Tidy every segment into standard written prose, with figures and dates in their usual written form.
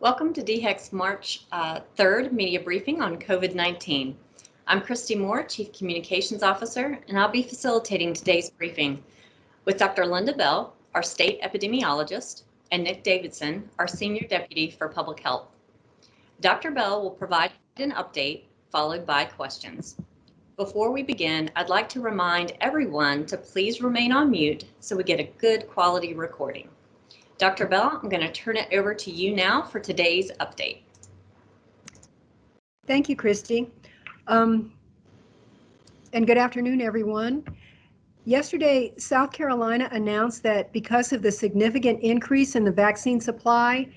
Welcome to DHEC's March 3rd media briefing on COVID-19. I'm Christy Moore, Chief Communications Officer, and I'll be facilitating today's briefing with Dr. Linda Bell, our State Epidemiologist, and Nick Davidson, our Senior Deputy for Public Health. Dr. Bell will provide an update followed by questions. Before we begin, I'd like to remind everyone to please remain on mute so we get a good quality recording. Dr. Bell, I'm going to turn it over to you now for today's update. Thank you, Christy. And good afternoon, everyone. Yesterday, South Carolina announced that because of the significant increase in the vaccine supply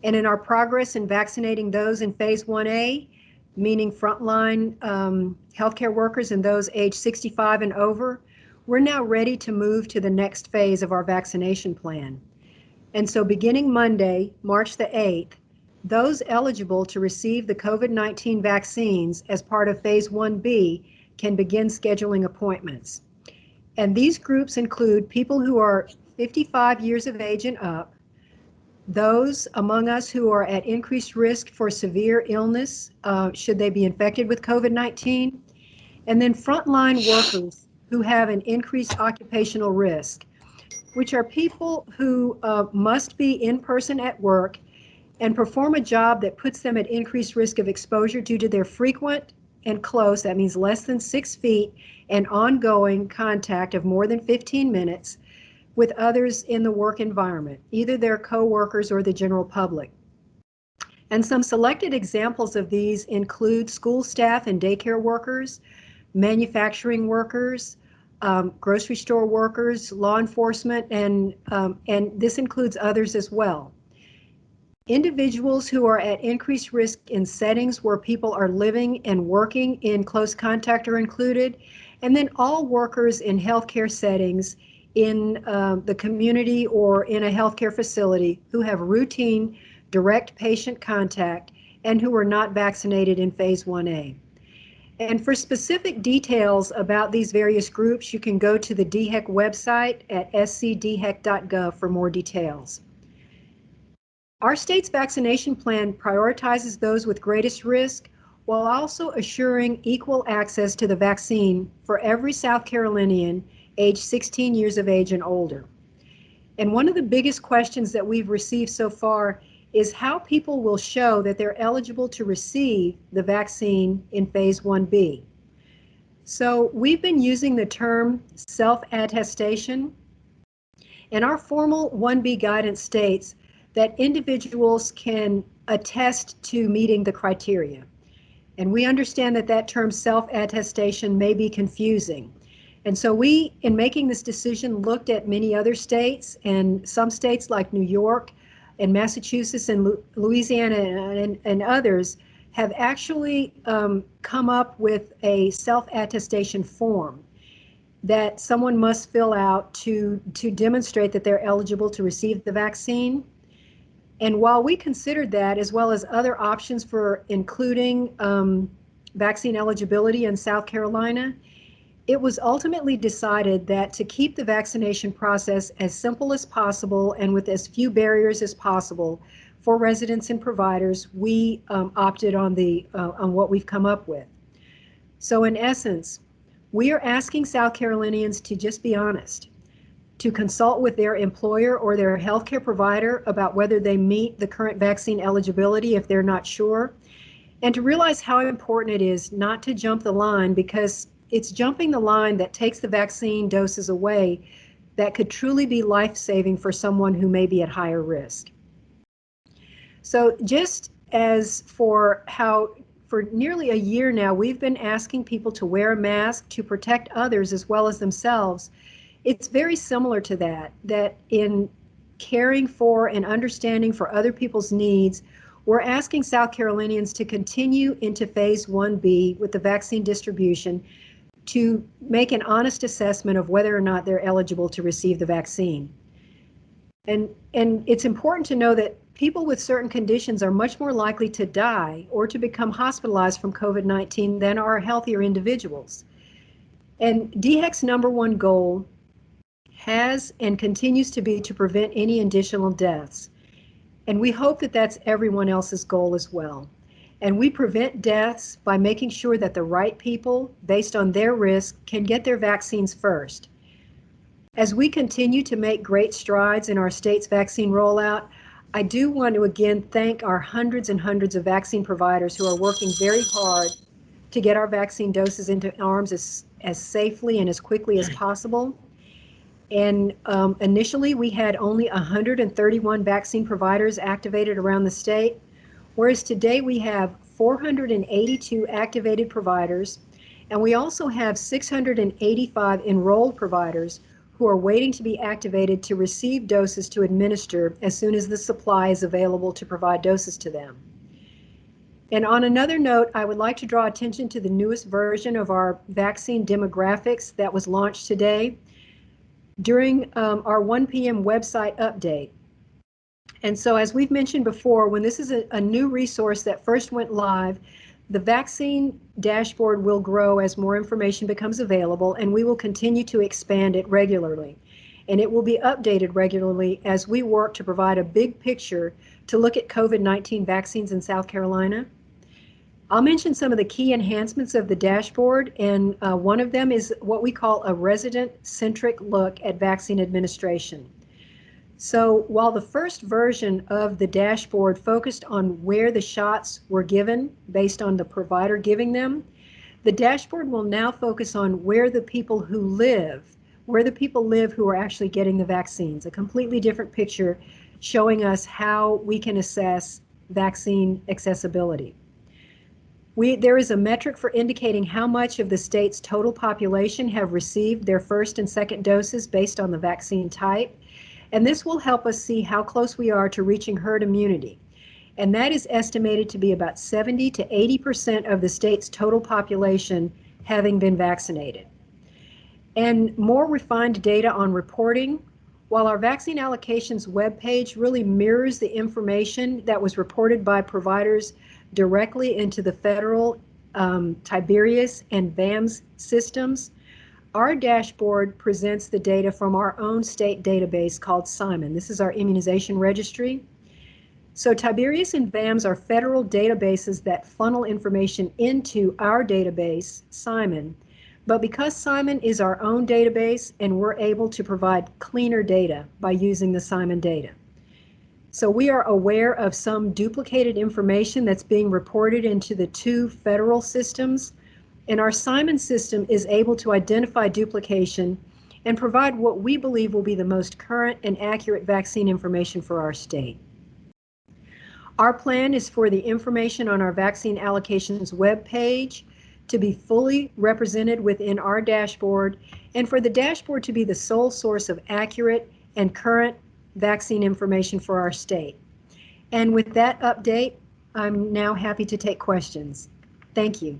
and in our progress in vaccinating those in Phase 1A, meaning frontline healthcare workers and those aged 65 and over, we're now ready to move to the next phase of our vaccination plan. And so beginning Monday, March the 8th, those eligible to receive the COVID-19 vaccines as part of Phase 1B can begin scheduling appointments. And these groups include people who are 55 years of age and up, those among us who are at increased risk for severe illness should they be infected with COVID-19, and then frontline workers who have an increased occupational risk, which are people who must be in person at work and perform a job that puts them at increased risk of exposure due to their frequent and close, that means less than 6 feet, and ongoing contact of more than 15 minutes with others in the work environment, either their co-workers or the general public. And some selected examples of these include school staff and daycare workers, manufacturing workers, grocery store workers, law enforcement, and this includes others as well. Individuals who are at increased risk in settings where people are living and working in close contact are included, and then all workers in healthcare settings in the community or in a healthcare facility who have routine direct patient contact and who are not vaccinated in Phase 1A. And for specific details about these various groups, you can go to the DHEC website at scdhec.gov for more details. Our state's vaccination plan prioritizes those with greatest risk while also assuring equal access to the vaccine for every South Carolinian age 16 years of age and older. And one of the biggest questions that we've received so far is how people will show that they're eligible to receive the vaccine in Phase 1B. So we've been using the term self-attestation, and our formal 1B guidance states that individuals can attest to meeting the criteria. And we understand that that term self-attestation may be confusing. And so we, in making this decision, looked at many other states, and some states like New York and Massachusetts and Louisiana and others have actually come up with a self-attestation form that someone must fill out to demonstrate that they're eligible to receive the vaccine. And while we considered that, as well as other options for including vaccine eligibility in South Carolina, it was ultimately decided that to keep the vaccination process as simple as possible and with as few barriers as possible for residents and providers, we opted on what we've come up with. So in essence, we are asking South Carolinians to just be honest, to consult with their employer or their healthcare provider about whether they meet the current vaccine eligibility if they're not sure, and to realize how important it is not to jump the line, because it's jumping the line that takes the vaccine doses away that could truly be life-saving for someone who may be at higher risk. So just as for nearly a year now, we've been asking people to wear a mask to protect others as well as themselves, it's very similar to that in caring for and understanding for other people's needs, we're asking South Carolinians to continue into Phase 1B with the vaccine distribution to make an honest assessment of whether or not they're eligible to receive the vaccine. And it's important to know that people with certain conditions are much more likely to die or to become hospitalized from COVID-19 than are healthier individuals. And DHEC's #1 goal has and continues to be to prevent any additional deaths. And we hope that that's everyone else's goal as well. And we prevent deaths by making sure that the right people, based on their risk, can get their vaccines first. As we continue to make great strides in our state's vaccine rollout, I do want to again thank our hundreds and hundreds of vaccine providers who are working very hard to get our vaccine doses into arms as safely and as quickly as possible. And initially, we had only 131 vaccine providers activated around the state, whereas today we have 482 activated providers, and we also have 685 enrolled providers who are waiting to be activated to receive doses to administer as soon as the supply is available to provide doses to them. And on another note, I would like to draw attention to the newest version of our vaccine demographics that was launched today during our 1 p.m. website update. And so, as we've mentioned before, when this is a new resource that first went live, the vaccine dashboard will grow as more information becomes available, and we will continue to expand it regularly. And it will be updated regularly as we work to provide a big picture to look at COVID-19 vaccines in South Carolina. I'll mention some of the key enhancements of the dashboard, and one of them is what we call a resident-centric look at vaccine administration. So while the first version of the dashboard focused on where the shots were given based on the provider giving them, the dashboard will now focus on where the people live who are actually getting the vaccines, a completely different picture showing us how we can assess vaccine accessibility. There is a metric for indicating how much of the state's total population have received their first and second doses based on the vaccine type. And this will help us see how close we are to reaching herd immunity. And that is estimated to be about 70 to 80% of the state's total population having been vaccinated. And more refined data on reporting, while our vaccine allocations webpage really mirrors the information that was reported by providers directly into the federal Tiberius and VAMS systems, our dashboard presents the data from our own state database called SIMON. This is our immunization registry. So Tiberius and VAMS are federal databases that funnel information into our database, SIMON. But because SIMON is our own database, and we're able to provide cleaner data by using the SIMON data. So we are aware of some duplicated information that's being reported into the two federal systems, and our SIMON system is able to identify duplication and provide what we believe will be the most current and accurate vaccine information for our state. Our plan is for the information on our vaccine allocations webpage to be fully represented within our dashboard, and for the dashboard to be the sole source of accurate and current vaccine information for our state. And with that update, I'm now happy to take questions. Thank you.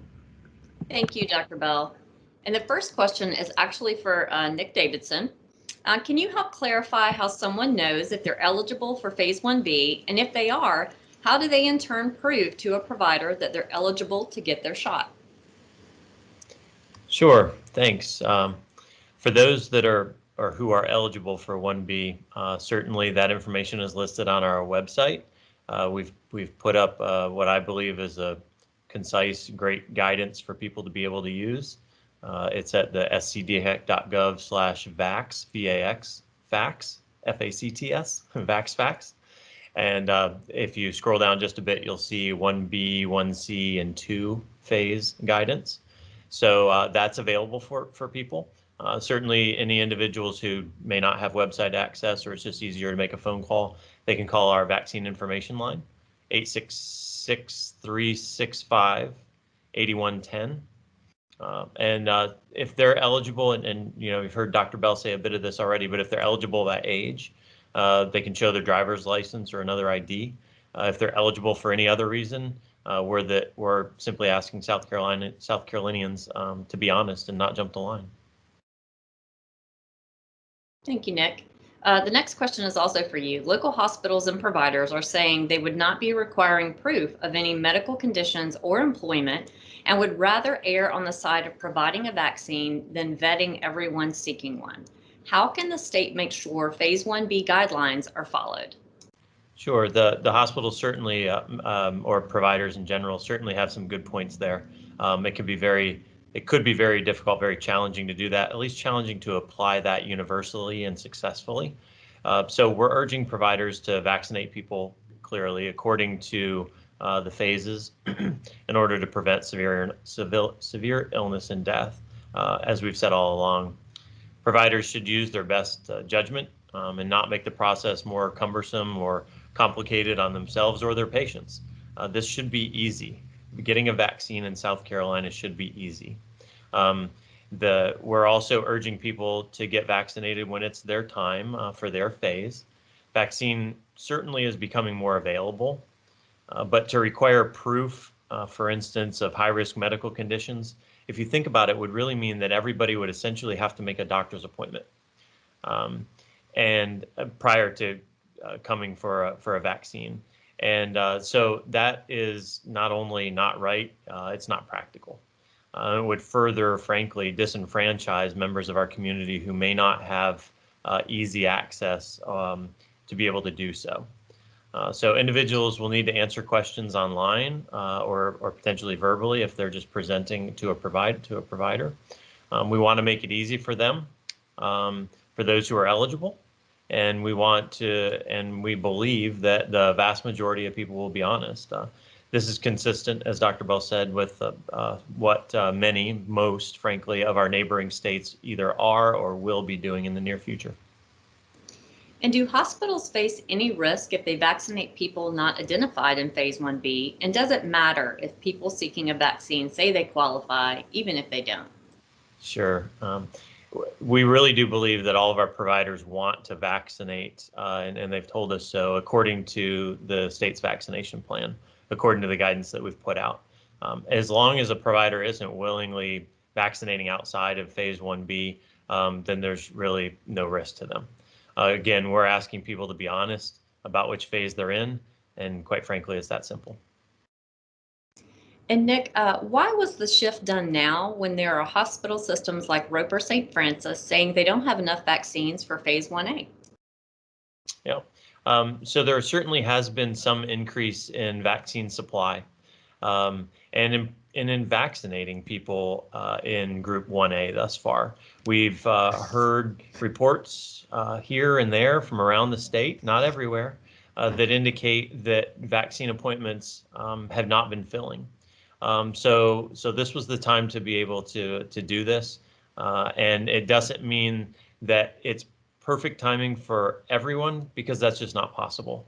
Thank you, Dr. Bell. And the first question is actually for Nick Davidson. Can you help clarify how someone knows if they're eligible for Phase 1B, and if they are, how do they in turn prove to a provider that they're eligible to get their shot? Sure, thanks. For those that are or who are eligible for 1B, certainly that information is listed on our website. We've put up what I believe is a concise, great guidance for people to be able to use. It's at the scdc.gov/vax, V-A-X, facts, F-A-C-T-S, vax facts. And if you scroll down just a bit, you'll see 1B, 1C, and 2 phase guidance. So that's available for people. Certainly any individuals who may not have website access, or it's just easier to make a phone call, they can call our vaccine information line, 866-365-8110. And if they're eligible, and you know, you've heard Dr. Bell say a bit of this already, but if they're eligible at age, they can show their driver's license or another ID. If they're eligible for any other reason, we're simply asking South Carolinians to be honest and not jump the line. Thank you, Nick. The next question is also for you. Local hospitals and providers are saying they would not be requiring proof of any medical conditions or employment, and would rather err on the side of providing a vaccine than vetting everyone seeking one. How can the state make sure Phase 1B guidelines are followed? Sure. The hospitals certainly, or providers in general, certainly have some good points there. It could be very difficult, very challenging to do that, at least challenging to apply that universally and successfully. So we're urging providers to vaccinate people clearly according to the phases in order to prevent severe illness and death. As we've said all along, providers should use their best judgment and not make the process more cumbersome or complicated on themselves or their patients. This should be easy. Getting a vaccine in South Carolina should be easy. We're also urging people to get vaccinated when it's their time for their phase. Vaccine certainly is becoming more available, but to require proof, for instance, of high-risk medical conditions, if you think about it, would really mean that everybody would essentially have to make a doctor's appointment and prior to coming for a vaccine. And so that is not only not right, it's not practical. It would further, frankly, disenfranchise members of our community who may not have easy access to be able to do so. So individuals will need to answer questions online or potentially verbally if they're just presenting to a provider. We want to make it easy for them, for those who are eligible, and we believe that the vast majority of people will be honest. This is consistent, as Dr. Bell said, with what most, frankly, of our neighboring states either are or will be doing in the near future. And do hospitals face any risk if they vaccinate people not identified in phase 1B? And does it matter if people seeking a vaccine say they qualify, even if they don't? Sure. We really do believe that all of our providers want to vaccinate, and they've told us so according to the state's vaccination plan, according to the guidance that we've put out. As long as a provider isn't willingly vaccinating outside of phase 1B, then there's really no risk to them. Again, we're asking people to be honest about which phase they're in, and quite frankly, it's that simple. And Nick, why was the shift done now when there are hospital systems like Roper St. Francis saying they don't have enough vaccines for phase 1A? Yeah, so there certainly has been some increase in vaccine supply, and in vaccinating people in Group 1A thus far. We've heard reports here and there from around the state, not everywhere, that indicate that vaccine appointments have not been filling. So this was the time to be able to do this, and it doesn't mean that it's perfect timing for everyone, because that's just not possible.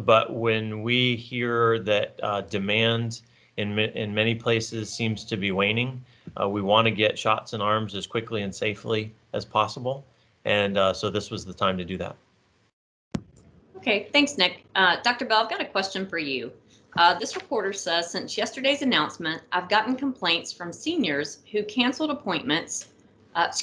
But when we hear that demand in many places seems to be waning, we want to get shots in arms as quickly and safely as possible, and so this was the time to do that. Okay, thanks, Nick. Dr. Bell, I've got a question for you. This reporter says, since yesterday's announcement, I've gotten complaints from seniors whose canceled appointments have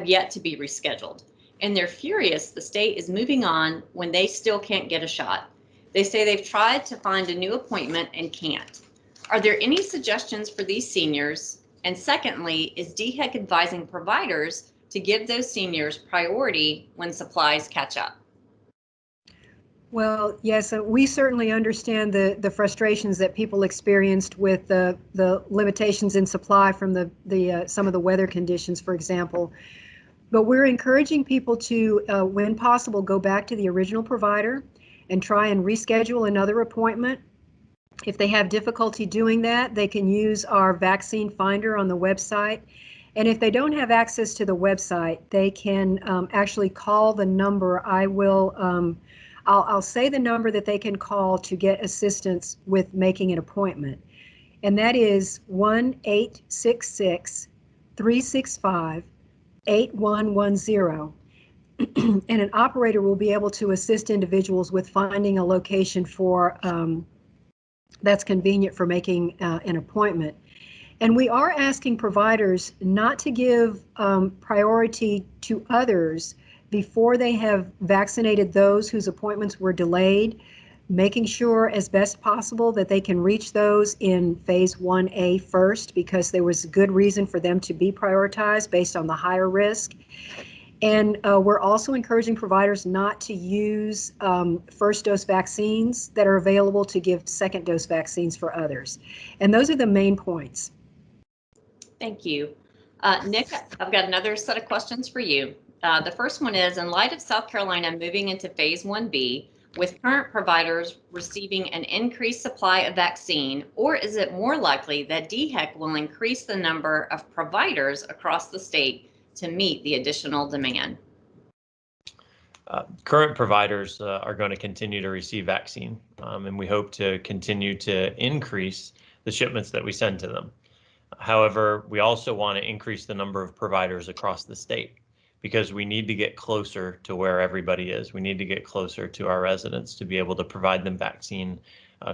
yet to be rescheduled. And they're furious the state is moving on when they still can't get a shot. They say they've tried to find a new appointment and can't. Are there any suggestions for these seniors? And secondly, is DHEC advising providers to give those seniors priority when supplies catch up? Well, yes, we certainly understand the frustrations that people experienced with the limitations in supply from some of the weather conditions, for example. But we're encouraging people to, when possible, go back to the original provider and try and reschedule another appointment. If they have difficulty doing that, they can use our vaccine finder on the website. And if they don't have access to the website, they can actually call the number. I'll say the number that they can call to get assistance with making an appointment. And that is 1-866-365-8110. And an operator will be able to assist individuals with finding a location for that's convenient for making an appointment. And we are asking providers not to give priority to others before they have vaccinated those whose appointments were delayed, making sure as best possible that they can reach those in phase 1A first, because there was good reason for them to be prioritized based on the higher risk. And we're also encouraging providers not to use first dose vaccines that are available to give second dose vaccines for others. And those are the main points. Thank you. Nick, I've got another set of questions for you. The first one is, in light of South Carolina moving into phase 1B, with current providers receiving an increased supply of vaccine, or is it more likely that DHEC will increase the number of providers across the state to meet the additional demand? Current providers are going to continue to receive vaccine, and we hope to continue to increase the shipments that we send to them. However, we also want to increase the number of providers across the state because we need to get closer to where everybody is. We need to get closer to our residents to be able to provide them vaccine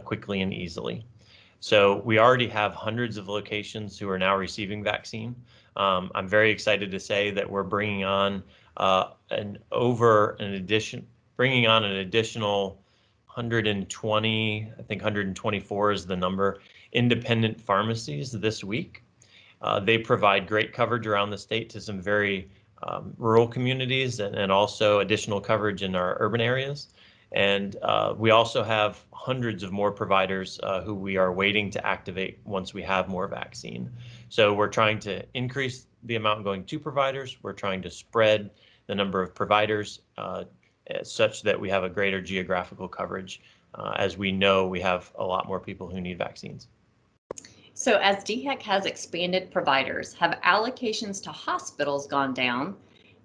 quickly and easily. So we already have hundreds of locations who are now receiving vaccine. I'm very excited to say that we're bringing on an additional 120, I think 124 is the number, independent pharmacies this week. They provide great coverage around the state to some very rural communities and also additional coverage in our urban areas. And we also have hundreds of more providers who we are waiting to activate once we have more vaccine. So we're trying to increase the amount going to providers. We're trying to spread the number of providers such that we have a greater geographical coverage, as we know we have a lot more people who need vaccines. So as DHEC has expanded providers, have allocations to hospitals gone down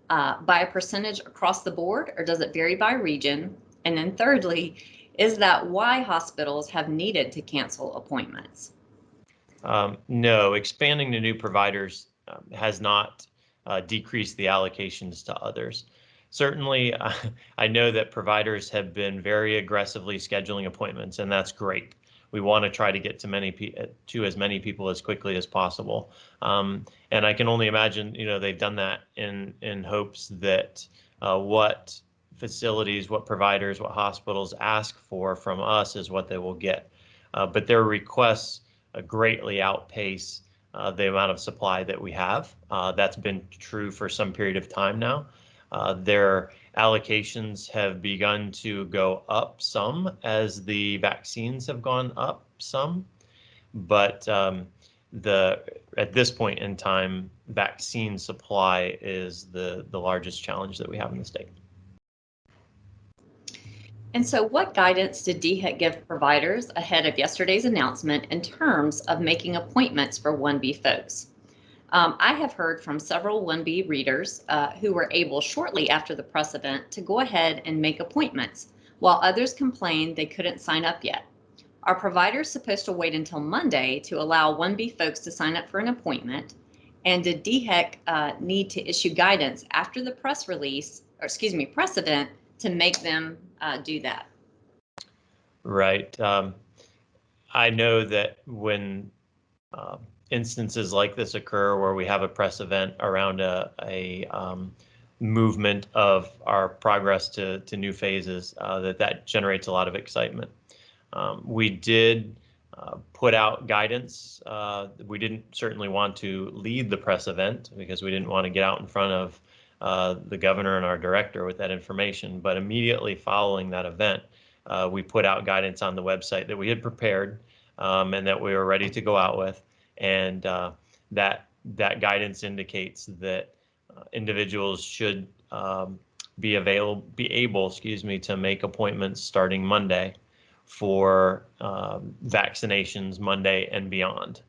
by a percentage across the board, or does it vary by region? And then thirdly, is that why hospitals have needed to cancel appointments? No, expanding to new providers has not decreased the allocations to others. Certainly, I know that providers have been very aggressively scheduling appointments, and that's great. We want to try to get to as many people as quickly as possible. And I can only imagine, they've done that in hopes that what facilities, what providers, what hospitals ask for from us is what they will get. But their requests greatly outpace the amount of supply that we have. That's been true for some period of time now. Their allocations have begun to go up some as the vaccines have gone up some, but at this point in time, vaccine supply is the largest challenge that we have in the state. And so what guidance did DHEC give providers ahead of yesterday's announcement in terms of making appointments for 1B folks? I have heard from several 1B readers who were able shortly after the press event to go ahead and make appointments, while others complained they couldn't sign up yet. Are providers supposed to wait until Monday to allow 1B folks to sign up for an appointment? And did DHEC need to issue guidance after the press event to make them do that? Right. I know that when instances like this occur where we have a press event around a movement of our progress to new phases, that generates a lot of excitement. We did put out guidance. We didn't certainly want to lead the press event because we didn't want to get out in front of the governor and our director with that information. But immediately following that event, we put out guidance on the website that we had prepared and that we were ready to go out with. And that guidance indicates that individuals should be able to make appointments starting Monday for vaccinations Monday and beyond.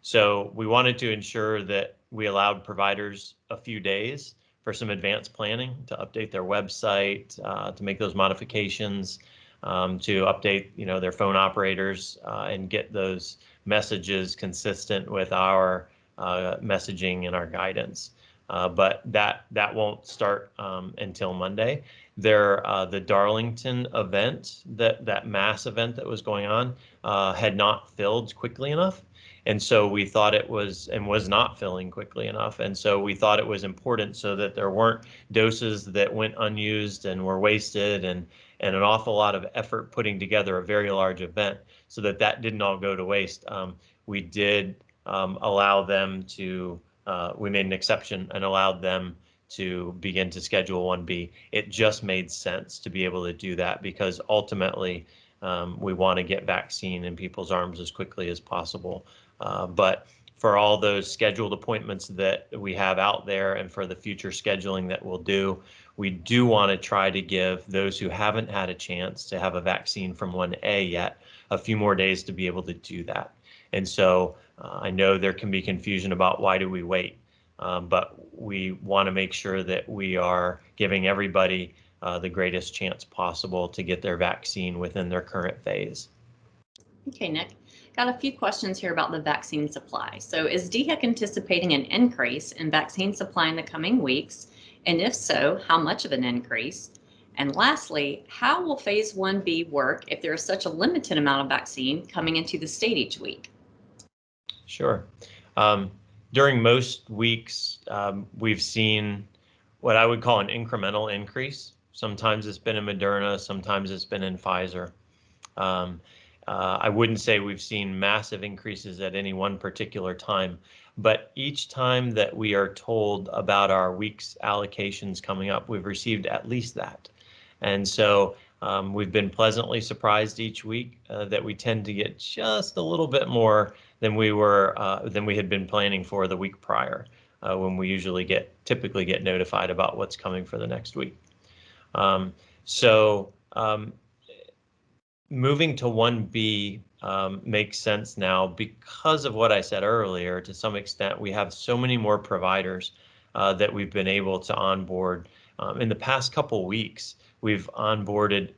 So we wanted to ensure that we allowed providers a few days for some advanced planning to update their website, to make those modifications, to update their phone operators and get those messages consistent with our messaging and our guidance. But that won't start until Monday. The Darlington event, that mass event that was going on, had not filled quickly enough. And so we thought it was not filling quickly enough. And so we thought it was important so that there weren't doses that went unused and were wasted and an awful lot of effort putting together a very large event so that didn't all go to waste. We did allow them to, we made an exception and allowed them to begin to schedule 1B. It just made sense to be able to do that because ultimately we want to get vaccine in people's arms as quickly as possible. But for all those scheduled appointments that we have out there and for the future scheduling that we'll do, we do want to try to give those who haven't had a chance to have a vaccine from 1A yet a few more days to be able to do that. And so I know there can be confusion about why do we wait, but we want to make sure that we are giving everybody the greatest chance possible to get their vaccine within their current phase. Okay, Nick. Got a few questions here about the vaccine supply. So is DHEC anticipating an increase in vaccine supply in the coming weeks? And if so, how much of an increase? And lastly, how will phase 1B work if there is such a limited amount of vaccine coming into the state each week? Sure. During most weeks, we've seen what I would call an incremental increase. Sometimes it's been in Moderna, sometimes it's been in Pfizer. I wouldn't say we've seen massive increases at any one particular time, but each time that we are told about our week's allocations coming up, we've received at least that. And so we've been pleasantly surprised each week that we tend to get just a little bit more than we had been planning for the week prior, when we usually typically get notified about what's coming for the next week. Moving to 1B makes sense now because of what I said earlier. To some extent, we have so many more providers that we've been able to onboard. In the past couple weeks, we've onboarded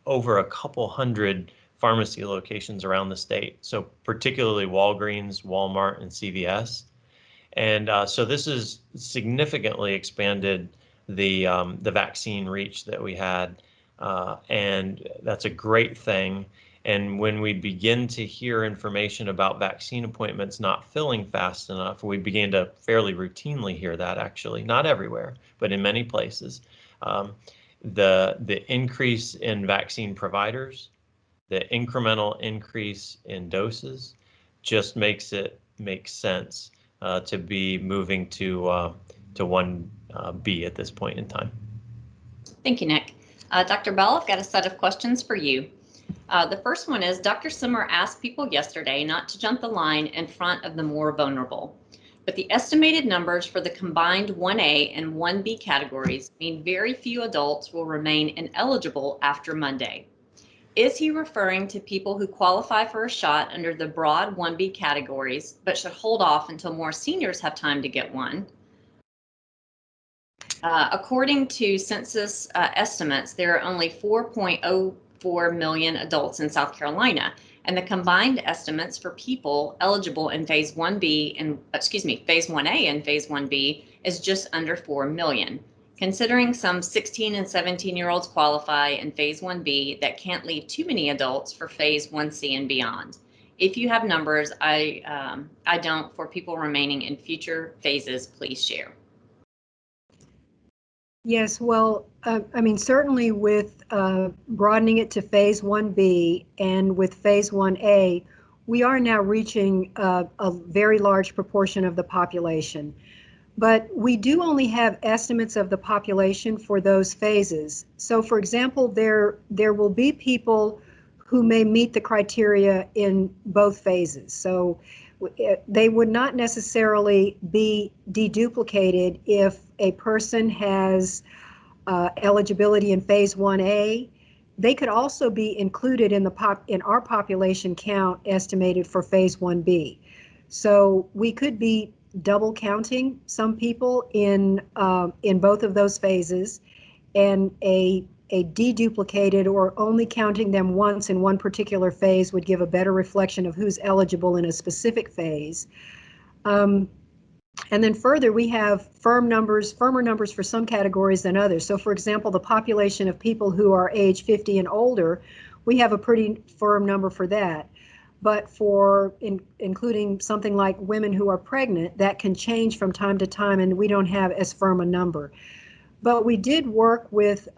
over a couple hundred pharmacy locations around the state, so particularly Walgreens, Walmart, and CVS. And so this has significantly expanded the vaccine reach that we had. And that's a great thing. And when we begin to hear information about vaccine appointments not filling fast enough, we begin to fairly routinely hear that, actually, not everywhere, but in many places. The increase in vaccine providers, the incremental increase in doses just makes it make sense to be moving to 1B at this point in time. Thank you, Nick. Dr. Bell, I've got a set of questions for you. The first one is, Dr. Simmer asked people yesterday not to jump the line in front of the more vulnerable, but the estimated numbers for the combined 1A and 1B categories mean very few adults will remain ineligible after Monday. Is he referring to people who qualify for a shot under the broad 1B categories, but should hold off until more seniors have time to get one? According to census estimates, there are only 4.04 million adults in South Carolina, and the combined estimates for people eligible in phase 1A and phase 1B is just under 4 million. Considering some 16 and 17-year-olds qualify in phase 1B, that can't leave too many adults for phase 1C and beyond. If you have numbers, I don't, for people remaining in future phases, please share. Yes, well, I mean, certainly with broadening it to phase 1B and with phase 1A, we are now reaching a very large proportion of the population. But we do only have estimates of the population for those phases. So for example, there will be people who may meet the criteria in both phases. So they would not necessarily be deduplicated if a person has eligibility in phase 1A. They could also be included in our population count estimated for phase 1B. So we could be double counting some people in both of those phases, and a deduplicated or only counting them once in one particular phase would give a better reflection of who's eligible in a specific phase. And then further, we have firmer numbers for some categories than others. So for example, the population of people who are age 50 and older, we have a pretty firm number for that. But for including something like women who are pregnant, that can change from time to time, and we don't have as firm a number. But we did work with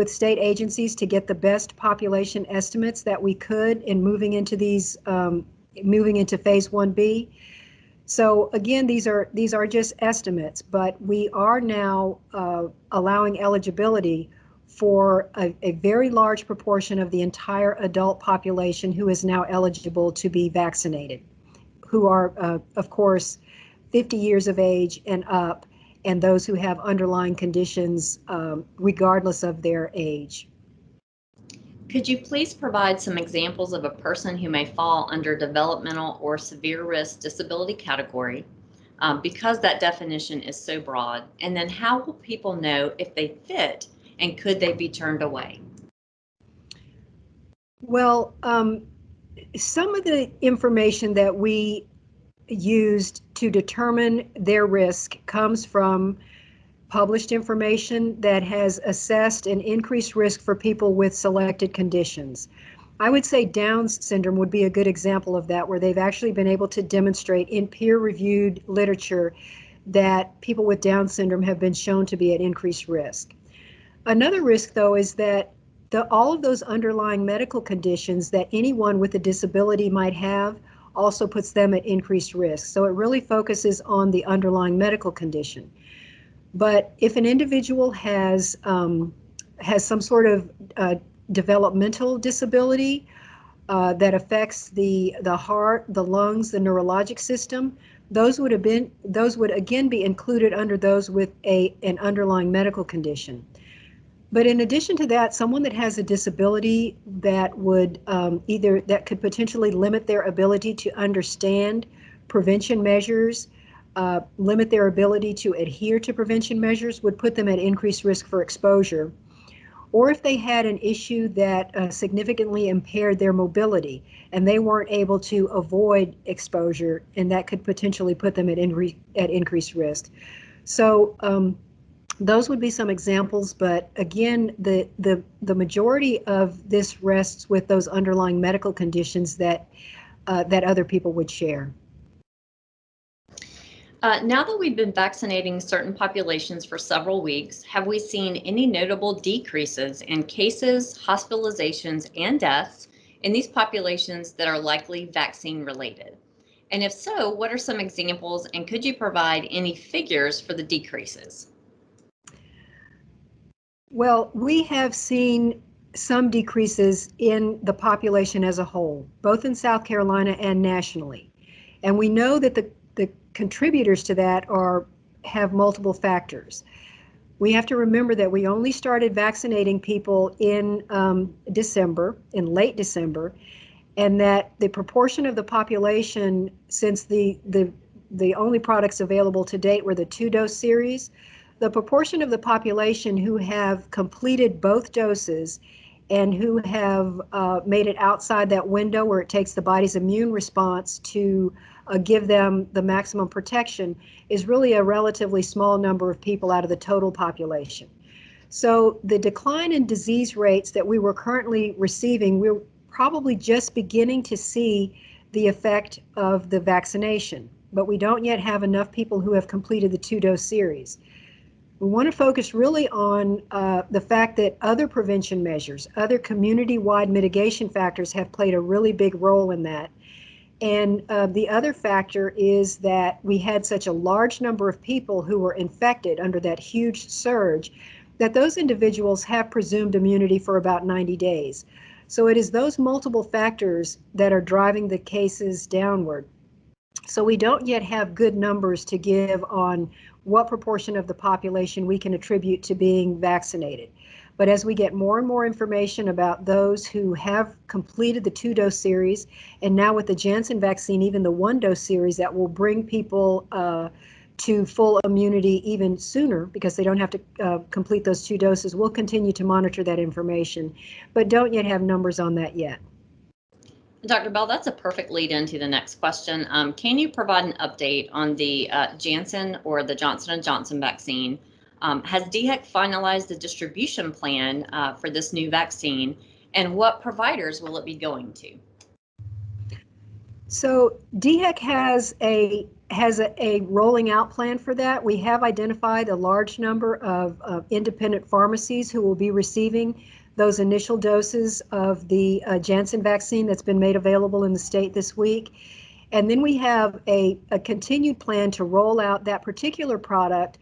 state agencies to get the best population estimates that we could in moving into phase 1B. So again, these are just estimates, but we are now allowing eligibility for a very large proportion of the entire adult population who is now eligible to be vaccinated, who are, of course, 50 years of age and up, and those who have underlying conditions regardless of their age. Could you please provide some examples of a person who may fall under developmental or severe risk disability category, because that definition is so broad? And then how will people know if they fit and could they be turned away? Well, some of the information that we used to determine their risk comes from published information that has assessed an increased risk for people with selected conditions. I would say Down's syndrome would be a good example of that, where they've actually been able to demonstrate in peer-reviewed literature that people with Down syndrome have been shown to be at increased risk. Another risk, though, is that all of those underlying medical conditions that anyone with a disability might have also puts them at increased risk. So it really focuses on the underlying medical condition. But if an individual has some sort of developmental disability that affects the heart, the lungs, the neurologic system, those would again be included under those with an underlying medical condition. But in addition to that, someone that has a disability that would that could potentially limit their ability to understand prevention measures, limit their ability to adhere to prevention measures, would put them at increased risk for exposure. Or if they had an issue that significantly impaired their mobility and they weren't able to avoid exposure, and that could potentially put them at increased risk. So those would be some examples, but again, the majority of this rests with those underlying medical conditions that other people would share. Now that we've been vaccinating certain populations for several weeks, have we seen any notable decreases in cases, hospitalizations, and deaths in these populations that are likely vaccine related? And if so, what are some examples, and could you provide any figures for the decreases? Well, we have seen some decreases in the population as a whole, both in South Carolina and nationally. And we know that the contributors to that have multiple factors. We have to remember that we only started vaccinating people in late December, and that the proportion of the population, since the only products available to date were the 2-dose series, the proportion of the population who have completed both doses and who have made it outside that window where it takes the body's immune response to give them the maximum protection is really a relatively small number of people out of the total population. So the decline in disease rates that we were currently receiving, we're probably just beginning to see the effect of the vaccination, but we don't yet have enough people who have completed the 2-dose series. We want to focus really on the fact that other prevention measures, other community-wide mitigation factors have played a really big role in that. And the other factor is that we had such a large number of people who were infected under that huge surge that those individuals have presumed immunity for about 90 days. So it is those multiple factors that are driving the cases downward. So we don't yet have good numbers to give on what proportion of the population we can attribute to being vaccinated. But as we get more and more information about those who have completed the 2-dose series, and now with the Janssen vaccine, even the 1-dose series that will bring people to full immunity even sooner because they don't have to complete those 2 doses, we'll continue to monitor that information, but don't yet have numbers on that yet. Dr. Bell, that's a perfect lead into the next question. Can you provide an update on the Janssen or the Johnson & Johnson vaccine? Has DHEC finalized the distribution plan for this new vaccine, and what providers will it be going to? So DHEC has a rolling out plan for that. We have identified a large number of independent pharmacies who will be receiving those initial doses of the Janssen vaccine that's been made available in the state this week. And then we have a continued plan to roll out that particular product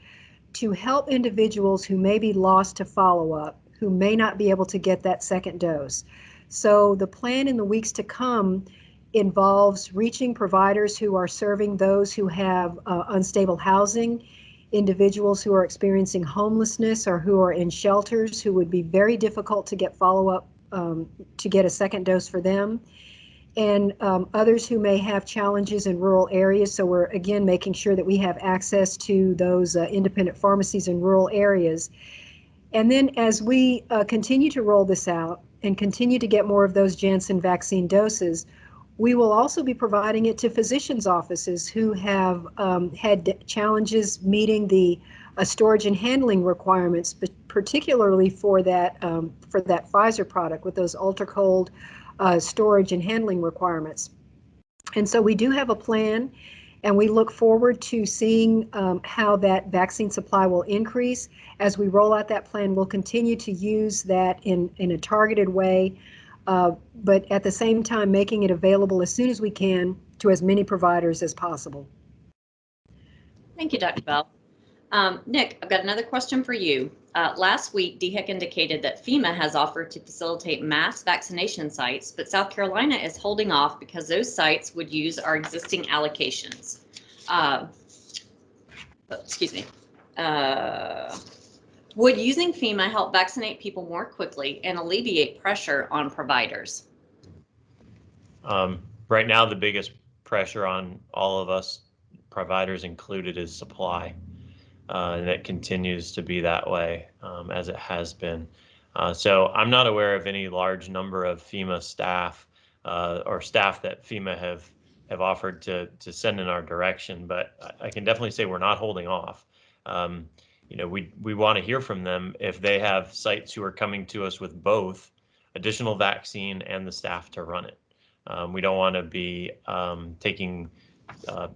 to help individuals who may be lost to follow-up, who may not be able to get that second dose. So the plan in the weeks to come involves reaching providers who are serving those who have unstable housing, individuals who are experiencing homelessness or who are in shelters who would be very difficult to get follow-up to get a second dose for them, and others who may have challenges in rural areas. So we're again making sure that we have access to those independent pharmacies in rural areas. And then as we continue to roll this out and continue to get more of those Janssen vaccine doses, we will also be providing it to physicians' offices who have had challenges meeting the storage and handling requirements, but particularly for that Pfizer product with those ultra cold storage and handling requirements. And so we do have a plan, and we look forward to seeing how that vaccine supply will increase. As we roll out that plan, we'll continue to use that in a targeted way, but at the same time making it available as soon as we can to as many providers as possible. Thank you, Dr. Bell. Nick, I've got another question for you. Last week, DHEC indicated that FEMA has offered to facilitate mass vaccination sites, but South Carolina is holding off because those sites would use our existing allocations. Would using FEMA help vaccinate people more quickly and alleviate pressure on providers? Right now, the biggest pressure on all of us, providers included, is supply. And it continues to be that way as it has been. So I'm not aware of any large number of FEMA staff or staff that FEMA have offered to send in our direction, but I can definitely say we're not holding off. We want to hear from them if they have sites who are coming to us with both additional vaccine and the staff to run it. We don't want to be taking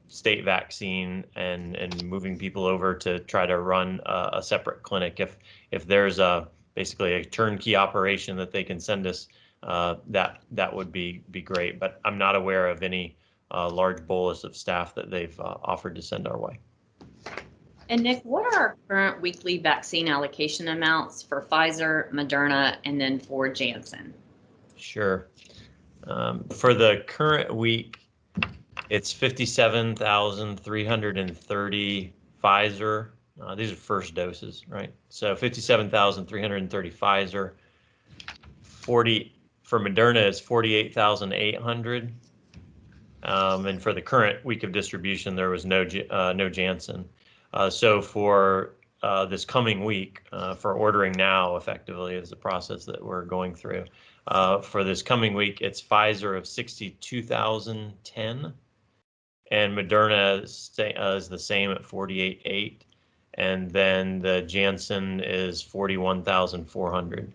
state vaccine and moving people over to try to run a separate clinic. If there's basically a turnkey operation that they can send us, that would be great. But I'm not aware of any large bolus of staff that they've offered to send our way. And Nick, what are our current weekly vaccine allocation amounts for Pfizer, Moderna, and then for Janssen? Sure. For the current week, it's 57,330 Pfizer. These are first doses, right? So 57,330 Pfizer. 40 for Moderna is 48,800. And for the current week of distribution, there was no Janssen. So for this coming week, for ordering now, effectively, is the process that we're going through. For this coming week, it's Pfizer of 62,010. And Moderna is the same at 48,800, and then the Janssen is 41,400.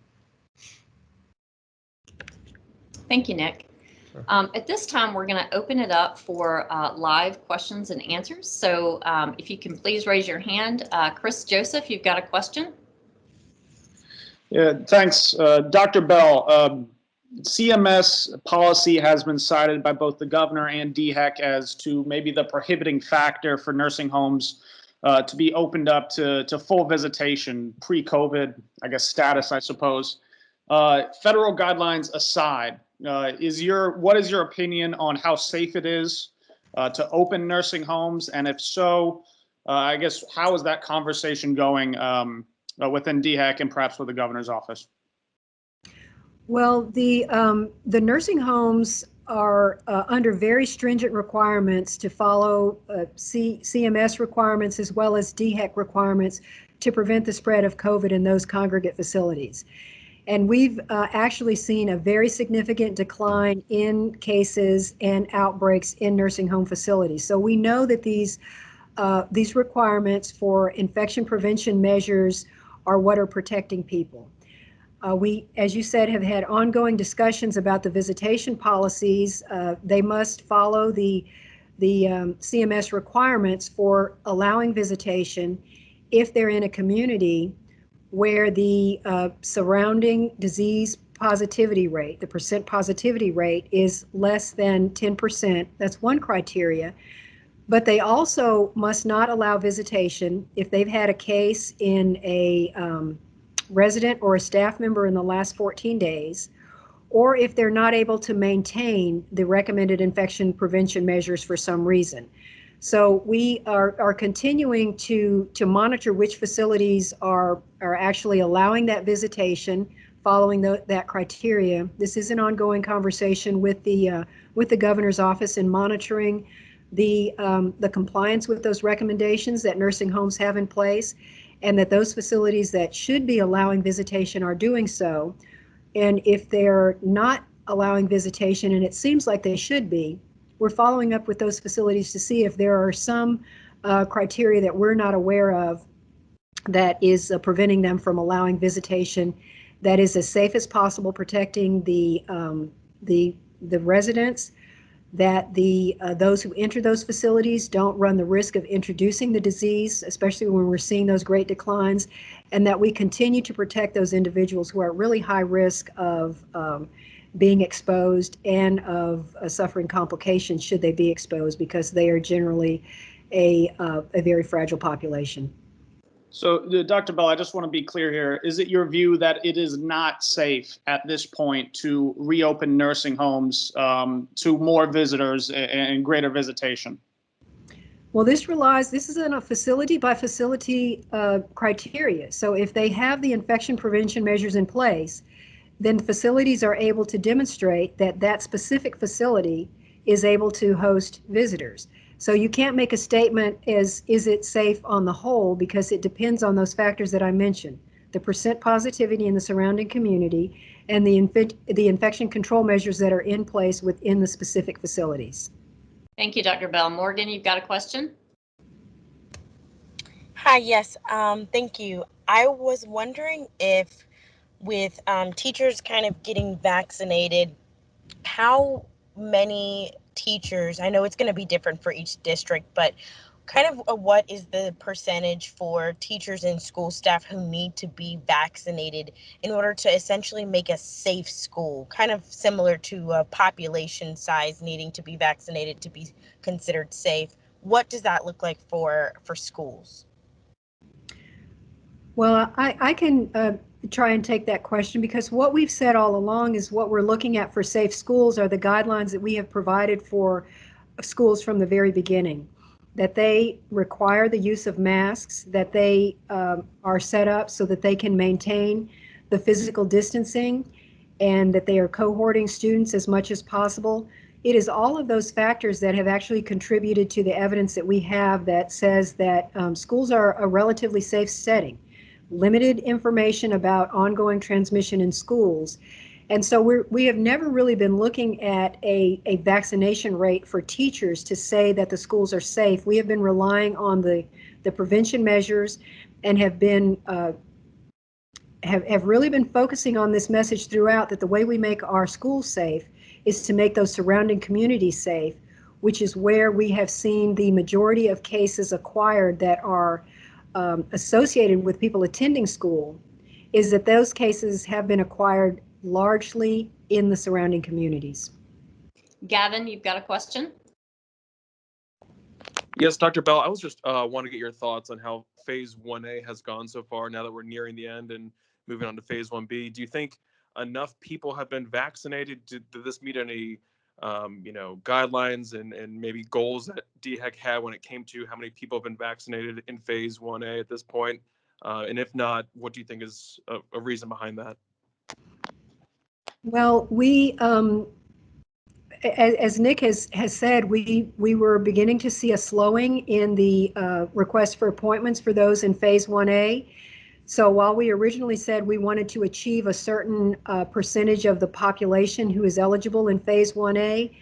Thank you, Nick. Sure. At this time, we're going to open it up for live questions and answers. So if you can please raise your hand. Chris Joseph, you've got a question? Yeah, thanks. Dr. Bell, CMS policy has been cited by both the governor and DHEC as to maybe the prohibiting factor for nursing homes to be opened up to full visitation pre-COVID, I guess, status, I suppose. Federal guidelines aside, what is your opinion on how safe it is to open nursing homes? And if so, I guess, how is that conversation going within DHEC and perhaps with the governor's office? Well, the nursing homes are under very stringent requirements to follow CMS requirements as well as DHEC requirements to prevent the spread of COVID in those congregate facilities. And we've actually seen a very significant decline in cases and outbreaks in nursing home facilities. So we know that these requirements for infection prevention measures are what are protecting people. We, as you said, have had ongoing discussions about the visitation policies. They must follow the CMS requirements for allowing visitation if they're in a community where the surrounding disease positivity rate. The percent positivity rate is less than 10%. That's one criteria. But they also must not allow visitation if they've had a case in a resident or a staff member in the last 14 days, or if they're not able to maintain the recommended infection prevention measures for some reason. So we are continuing to monitor which facilities are actually allowing that visitation following that criteria. This is an ongoing conversation with the governor's office in monitoring the compliance with those recommendations that nursing homes have in place, and that those facilities that should be allowing visitation are doing so. And if they're not allowing visitation, and it seems like they should be, we're following up with those facilities to see if there are some criteria that we're not aware of that is preventing them from allowing visitation that is as safe as possible, protecting the residents, that those who enter those facilities don't run the risk of introducing the disease, especially when we're seeing those great declines, and that we continue to protect those individuals who are at really high risk of being exposed and of suffering complications should they be exposed, because they are generally a very fragile population. So, Dr. Bell, I just want to be clear here. Is it your view that it is not safe at this point to reopen nursing homes to more visitors and greater visitation? Well, this is in a facility by facility criteria. So if they have the infection prevention measures in place, then facilities are able to demonstrate that that specific facility is able to host visitors. So you can't make a statement as, is it safe on the whole, because it depends on those factors that I mentioned, the percent positivity in the surrounding community and the infection control measures that are in place within the specific facilities. Thank you, Dr. Bell. Morgan, you've got a question? Hi, yes, thank you. I was wondering if with teachers kind of getting vaccinated, how many teachers, I know it's going to be different for each district, but kind of what is the percentage for teachers and school staff who need to be vaccinated in order to essentially make a safe school, kind of similar to a population size needing to be vaccinated to be considered safe? What does that look like for schools? Well, I can try and take that question, because what we've said all along is what we're looking at for safe schools are the guidelines that we have provided for schools from the very beginning, that they require the use of masks, that they are set up so that they can maintain the physical distancing, and that they are cohorting students as much as possible. It is all of those factors that have actually contributed to the evidence that we have that says that schools are a relatively safe setting. Limited information about ongoing transmission in schools. And so we have never really been looking at a vaccination rate for teachers to say that the schools are safe. We have been relying on the prevention measures and have been have really been focusing on this message throughout, that the way we make our schools safe is to make those surrounding communities safe, which is where we have seen the majority of cases acquired that are associated with people attending school, is that those cases have been acquired largely in the surrounding communities. Gavin, you've got a question? Yes, Dr. Bell, I was just want to get your thoughts on how phase 1A has gone so far now that we're nearing the end and moving on to phase 1B. Do you think enough people have been vaccinated? Did this meet any guidelines and maybe goals that DHEC had when it came to how many people have been vaccinated in phase 1A at this point? And if not, what do you think is a reason behind that? Well, we, as Nick has said, we were beginning to see a slowing in the request for appointments for those in phase 1A. So while we originally said we wanted to achieve a certain percentage of the population who is eligible in phase 1A,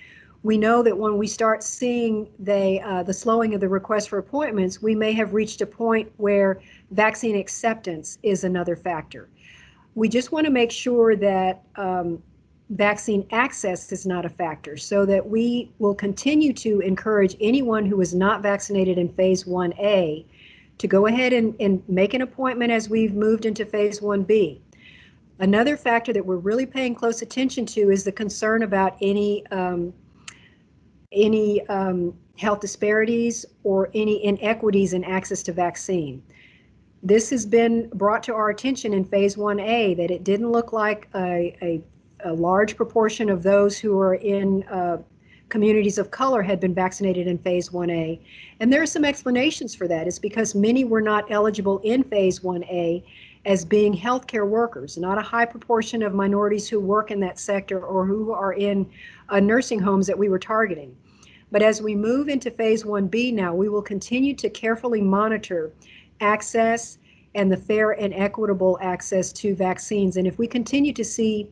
we know that when we start seeing the slowing of the request for appointments, we may have reached a point where vaccine acceptance is another factor. We just want to make sure that vaccine access is not a factor, so that we will continue to encourage anyone who is not vaccinated in phase 1A to go ahead and make an appointment as we've moved into phase 1B. Another factor that we're really paying close attention to is the concern about any health disparities or any inequities in access to vaccine. This has been brought to our attention in phase 1A that it didn't look like a large proportion of those who are in communities of color had been vaccinated in phase 1A. And there are some explanations for that. It's because many were not eligible in phase 1A as being healthcare workers, not a high proportion of minorities who work in that sector or who are in nursing homes that we were targeting. But as we move into phase 1B now, we will continue to carefully monitor access and the fair and equitable access to vaccines. And if we continue to see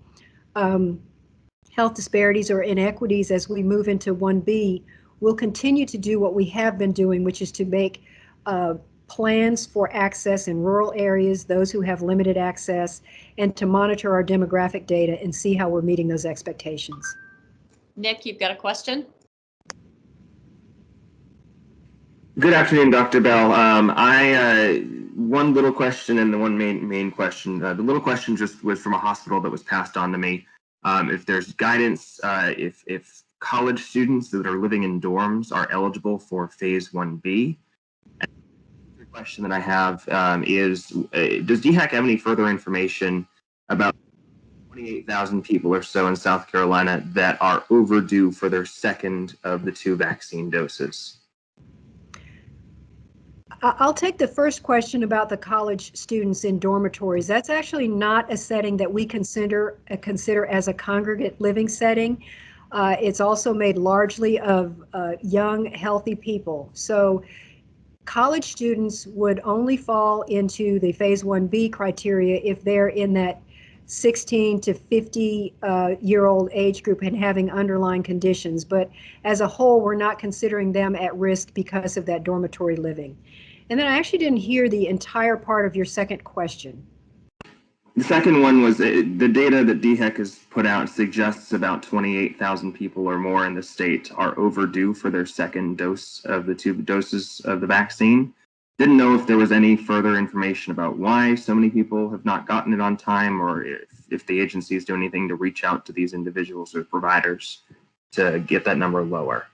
health disparities or inequities as we move into 1B, we'll continue to do what we have been doing, which is to make plans for access in rural areas, those who have limited access, and to monitor our demographic data and see how we're meeting those expectations. Nick, you've got a question? Good afternoon, Dr. Bell. One little question and the one main question. The little question just was from a hospital that was passed on to me. If there's guidance, if college students that are living in dorms are eligible for phase 1B. And the question that I have is, does DHEC have any further information about 28,000 people or so in South Carolina that are overdue for their second of the 2 vaccine doses? I'll take the first question about the college students in dormitories. That's actually not a setting that we consider as a congregate living setting. It's also made largely of young, healthy people. So college students would only fall into the phase 1B criteria if they're in that 16 to 50 year old age group and having underlying conditions. But as a whole, we're not considering them at risk because of that dormitory living. And then I actually didn't hear the entire part of your second question. The second one was the data that DHEC has put out suggests about 28,000 people or more in the state are overdue for their second dose of the 2 doses of the vaccine. Didn't know if there was any further information about why so many people have not gotten it on time, or if the agency is doing anything to reach out to these individuals or providers to get that number lower.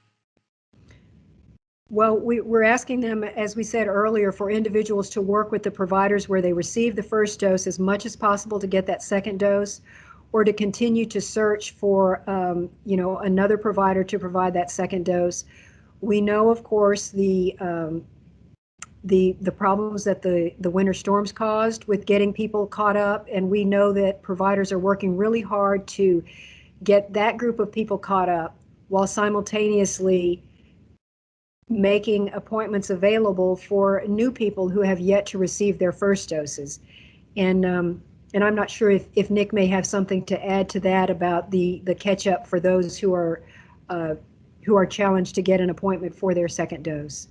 Well, we're asking them, as we said earlier, for individuals to work with the providers where they receive the first dose as much as possible to get that second dose, or to continue to search for, another provider to provide that second dose. We know, of course, the problems that the winter storms caused with getting people caught up, and we know that providers are working really hard to get that group of people caught up while simultaneously making appointments available for new people who have yet to receive their first doses. And I'm not sure if Nick may have something to add to that about the catch up for those who are challenged to get an appointment for their second dose.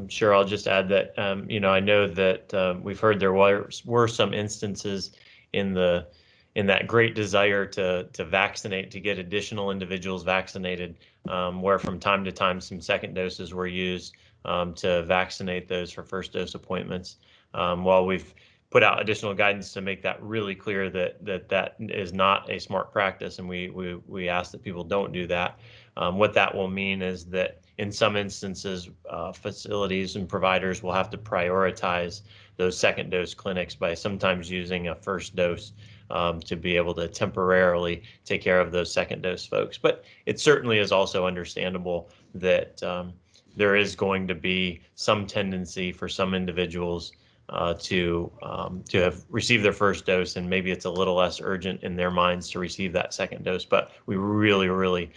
Sure, I'll just add that, I know that we've heard there were some instances in that great desire to vaccinate, to get additional individuals vaccinated, where from time to time some second doses were used to vaccinate those for first dose appointments. While we've put out additional guidance to make that really clear that is not a smart practice, and we ask that people don't do that. What that will mean is that in some instances, facilities and providers will have to prioritize those second dose clinics by sometimes using a first dose to be able to temporarily take care of those second dose folks. But it certainly is also understandable that there is going to be some tendency for some individuals to have received their first dose, and maybe it's a little less urgent in their minds to receive that second dose. But we really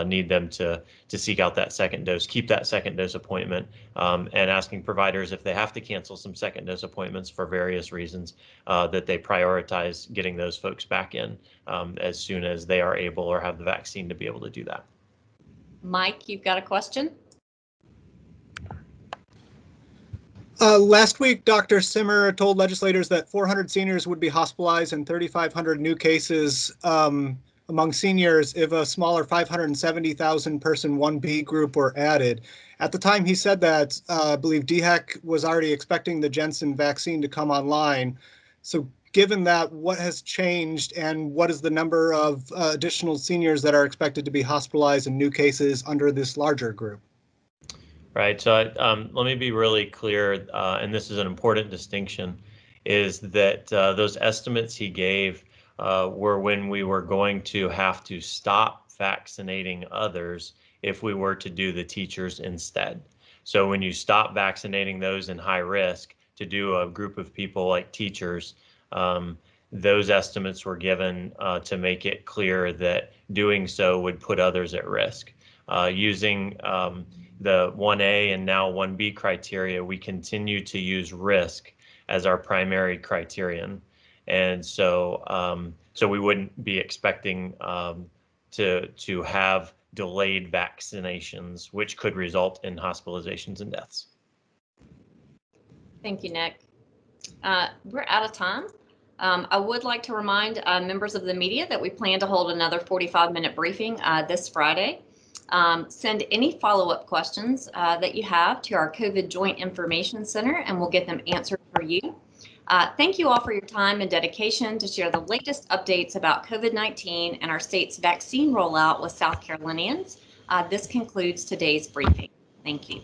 need them to seek out that second dose, keep that second dose appointment, and asking providers if they have to cancel some second dose appointments for various reasons, that they prioritize getting those folks back in as soon as they are able or have the vaccine to be able to do that. Mike, you've got a question? Last week, Dr. Simmer told legislators that 400 seniors would be hospitalized and 3,500 new cases among seniors if a smaller 570,000 person 1B group were added. At the time he said that, I believe DHEC was already expecting the Janssen vaccine to come online. So given that, what has changed and what is the number of additional seniors that are expected to be hospitalized in new cases under this larger group? Right. So let me be really clear, and this is an important distinction, is that those estimates he gave were when we were going to have to stop vaccinating others if we were to do the teachers instead. So when you stop vaccinating those in high risk to do a group of people like teachers, those estimates were given to make it clear that doing so would put others at risk. Using the 1A and now 1B criteria, we continue to use risk as our primary criterion. And so so we wouldn't be expecting to have delayed vaccinations, which could result in hospitalizations and deaths. Thank you, Nick. We're out of time. I would like to remind members of the media that we plan to hold another 45-minute briefing this Friday. Send any follow-up questions that you have to our COVID Joint Information Center, and we'll get them answered for you. Thank you all for your time and dedication to share the latest updates about COVID-19 and our state's vaccine rollout with South Carolinians. This concludes today's briefing. Thank you.